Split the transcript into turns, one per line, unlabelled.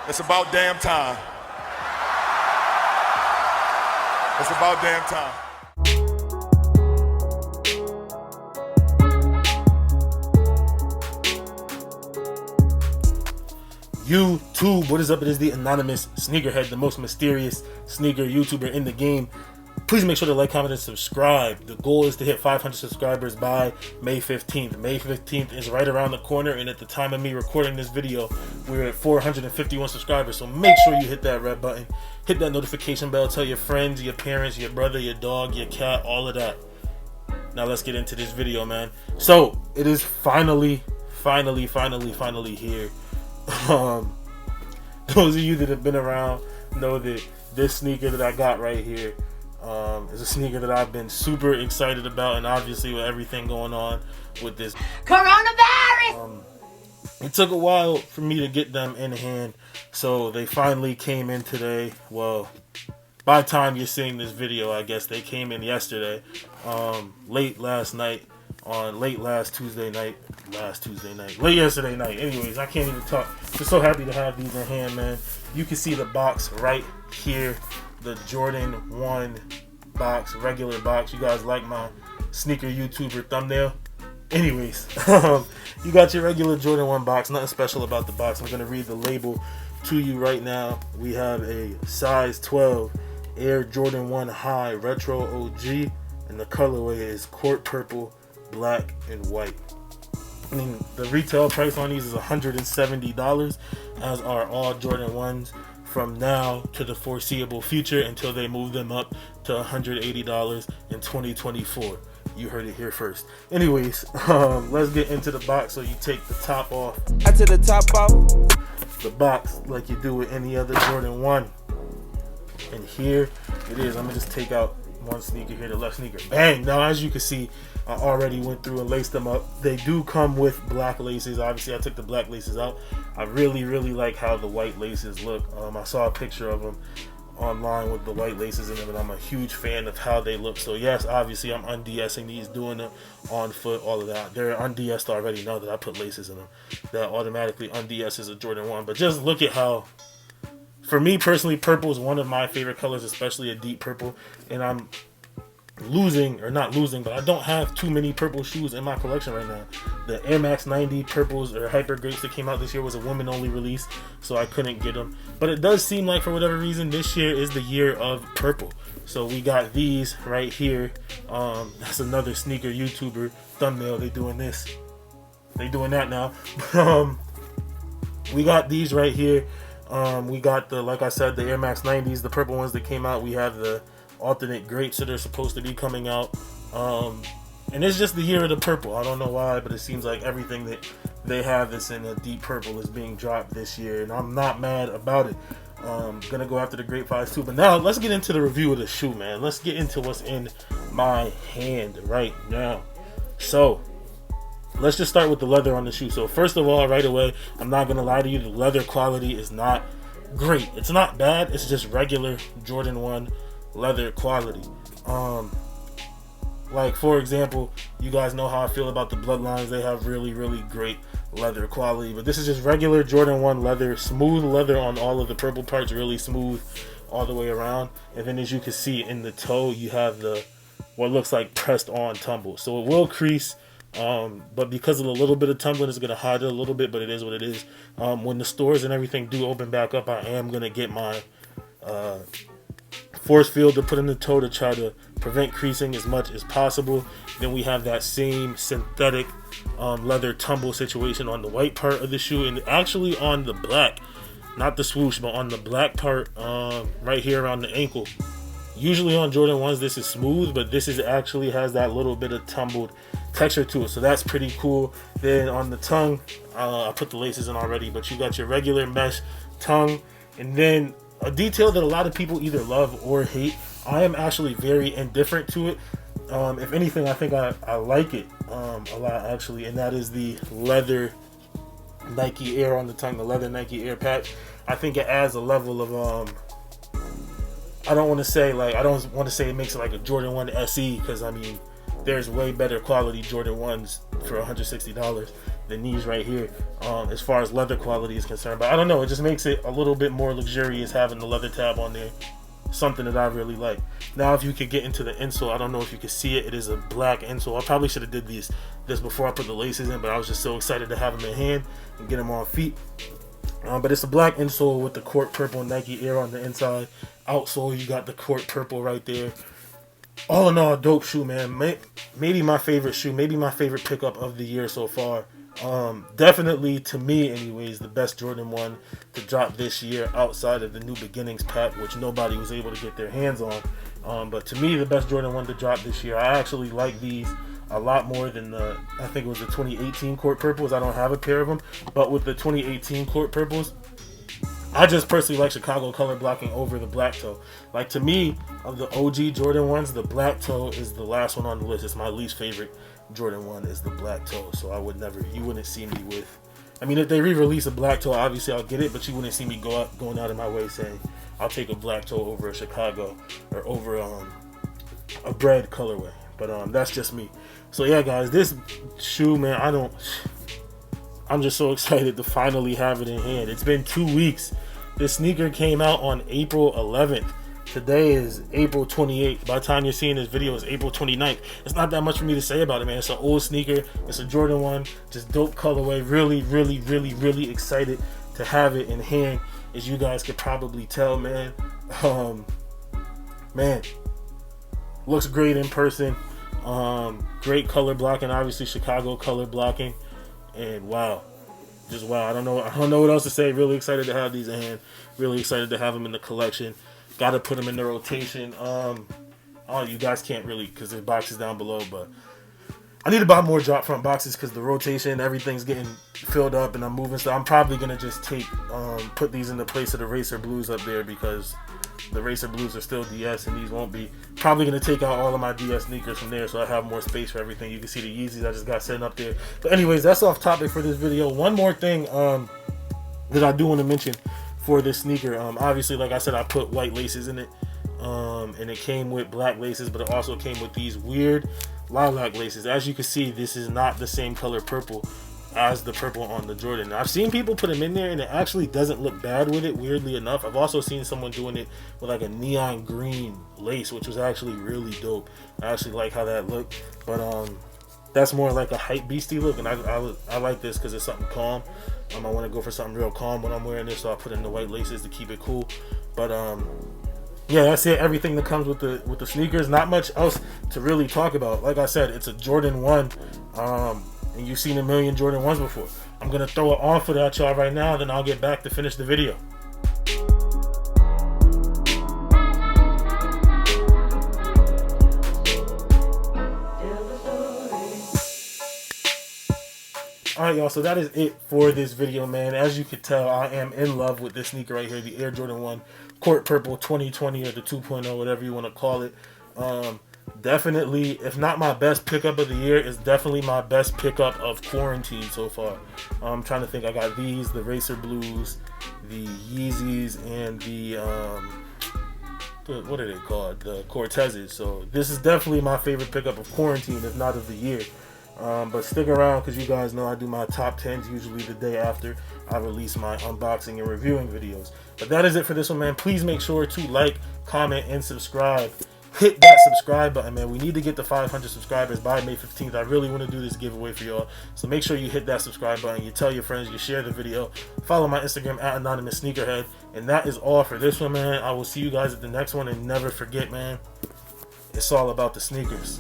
It's about damn time. It's about damn time.
YouTube, what is up? It is the anonymous Sneakerhead, the most mysterious sneaker YouTuber in the game. Please make sure to like, comment, and subscribe. The goal is to hit 500 subscribers by May 15th. May 15th is right around the corner, and at the time of me recording this video, we're at 451 subscribers. So make sure you hit that red button, hit that notification bell, tell your friends, your parents, your brother, your dog, your cat, all of that. Now let's get into this video, man. So it is finally here. Those of you that have been around know that this sneaker that I got right here is a sneaker that I've been super excited about, and obviously with everything going on with this
coronavirus,
it took a while for me to get them in hand, so they finally came in today. Well, by the time you're seeing this video, I guess they came in yesterday, late yesterday night. Anyways, I can't even talk. Just so happy to have these in hand, man. You can see the box right here, the Jordan 1 box, regular box. You guys like my sneaker YouTuber thumbnail? Anyways, you got your regular Jordan 1 box. Nothing special about the box. I'm gonna read the label to you right now. We have a size 12 Air Jordan 1 High Retro OG, and the colorway is court purple, black, and white. I mean, the retail price on these is $170, as are all Jordan 1s from now to the foreseeable future until they move them up to $180 in 2024. You heard it here first. Anyways, let's get into the box. So you take the top off.
I took the top off
the box like you do with any other Jordan 1. And here it is. I'm gonna just take out one sneaker here, the left sneaker. Bang! Now, as you can see, I already went through and laced them up. They do come with black laces. Obviously, I took the black laces out. I really like how the white laces look. I saw a picture of them online with the white laces in them, and I'm a huge fan of how they look. So yes, obviously, I'm undSing these, doing them on foot, all of that. They're undSed already now that I put laces in them. That automatically undSes a Jordan 1. But just look at how, for me personally, purple is one of my favorite colors, especially a deep purple. And I'm not losing, but I don't have too many purple shoes in my collection right now. The Air Max 90 purples or hyper greats that came out this year was a women only release, so I couldn't get them. But it does seem like, for whatever reason, this year is the year of purple. So we got these right here. That's another sneaker YouTuber thumbnail. They doing this. They doing that now. We got these right here. We got the, like I said, the Air Max 90s, the purple ones that came out. We have the alternate grapes that are supposed to be coming out, and it's just the year of the purple. I don't know why, but it seems like everything that they have that's in a deep purple is being dropped this year, and I'm not mad about it. Gonna go after the grape fives too. But now let's get into the review of the shoe, man. Let's get into what's in my hand right now. So let's just start with the leather on the shoe. So first of all, right away, I'm not gonna lie to you, the leather quality is not great. It's not bad, it's just regular Jordan 1 leather quality. Like, for example, you guys know how I feel about the Bloodlines. They have really great leather quality, but this is just regular Jordan 1 leather, smooth leather on all of the purple parts, really smooth all the way around. And then, as you can see in the toe, you have the what looks like pressed on tumble, so it will crease, but because of the little bit of tumbling, it's going to hide it a little bit, but it is what it is. When the stores and everything do open back up, I am going to get my force field to put in the toe to try to prevent creasing as much as possible. Then we have that same synthetic leather tumble situation on the white part of the shoe, and actually on the black, not the swoosh, but on the black part, right here around the ankle. Usually on Jordan 1s this is smooth, but this is actually has that little bit of tumbled texture to it, so that's pretty cool. Then on the tongue, I put the laces in already, but you got your regular mesh tongue, and then a detail that a lot of people either love or hate. I am actually very indifferent to it. If anything, I think I like it a lot, actually, and that is the leather Nike Air on the tongue, the leather Nike Air patch. I think it adds a level of I don't want to say it makes it like a Jordan 1 SE, because I mean there's way better quality Jordan 1s for $160. the knees right here, as far as leather quality is concerned. But I don't know, it just makes it a little bit more luxurious having the leather tab on there. Something that I really like. Now, if you could get into the insole, I don't know if you can see it. It is a black insole. I probably should have did this before I put the laces in, but I was just so excited to have them in hand and get them on feet. But it's a black insole with the court purple Nike Air on the inside. Outsole, you got the court purple right there. All in all, a dope shoe, man. Maybe my favorite shoe. Maybe my favorite pickup of the year so far. Definitely, to me anyways, the best Jordan 1 to drop this year outside of the New Beginnings pack, which nobody was able to get their hands on. But to me, the best Jordan 1 to drop this year. I actually like these a lot more than I think it was the 2018 court purples. I don't have a pair of them, but with the 2018 court purples, I just personally like Chicago color blocking over the black toe. Like, to me, of the OG Jordan 1s, the black toe is the last one on the list. It's my least favorite Jordan 1 is the black toe. So I would never, you wouldn't see me with, I mean, if they re-release a black toe, obviously I'll get it, but you wouldn't see me going out of my way saying I'll take a black toe over a Chicago or over a bread colorway. But that's just me. So yeah, guys, this shoe, man, I'm just so excited to finally have it in hand. It's been 2 weeks. This sneaker came out on April 11th. Today is April 28th. By the time you're seeing this video, it's April 29th. It's not that much for me to say about it, man. It's an old sneaker. It's a Jordan 1. Just dope colorway. Really, really, really, really excited to have it in hand. As you guys could probably tell, man. Man, looks great in person. Great color blocking. Obviously, Chicago color blocking. And wow. Just wow. I don't know what else to say. Really excited to have these in hand. Really excited to have them in the collection. Got to put them in the rotation. Oh, you guys can't really because there's boxes down below, but I need to buy more drop front boxes because the rotation, everything's getting filled up and I'm moving. So I'm probably gonna just put these in the place of the Racer Blues up there because the Racer Blues are still DS and these won't be. Probably gonna take out all of my DS sneakers from there so I have more space for everything. You can see the Yeezys I just got sitting up there. But anyways, that's off topic for this video. One more thing that I do want to mention for this sneaker. Obviously, like I said, I put white laces in it, and it came with black laces, but it also came with these weird lilac laces. As you can see, this is not the same color purple as the purple on the Jordan. Now, I've seen people put them in there and it actually doesn't look bad with it, weirdly enough. I've also seen someone doing it with like a neon green lace, which was actually really dope. I actually like how that looked, but that's more like a hype beastie look, and I like this because it's something calm. I want to go for something real calm when I'm wearing this, so I put in the white laces to keep it cool. But yeah, that's it. Everything that comes with the sneakers. Not much else to really talk about. Like I said, it's a Jordan 1, and you've seen a million Jordan 1s before. I'm gonna throw it on for that, y'all, right now. Then I'll get back to finish the video. Alright, y'all, so that is it for this video, man. As you could tell, I am in love with this sneaker right here, the Air Jordan 1 Court Purple 2020 or the 2.0, whatever you want to call it. Definitely, if not my best pickup of the year, it's definitely my best pickup of quarantine so far. I'm trying to think. I got these, the Racer Blues, the Yeezys, and the what are they called? The Cortezes. So this is definitely my favorite pickup of quarantine, if not of the year. But stick around because you guys know I do my top 10s usually the day after I release my unboxing and reviewing videos. But that is it for this one, man. Please make sure to like, comment, and subscribe. Hit that subscribe button, man. We need to get to 500 subscribers by May 15th. I really want to do this giveaway for y'all. So make sure you hit that subscribe button. You tell your friends, you share the video. Follow my Instagram at Anonymous Sneakerhead. And that is all for this one, man. I will see you guys at the next one. And never forget, man, it's all about the sneakers.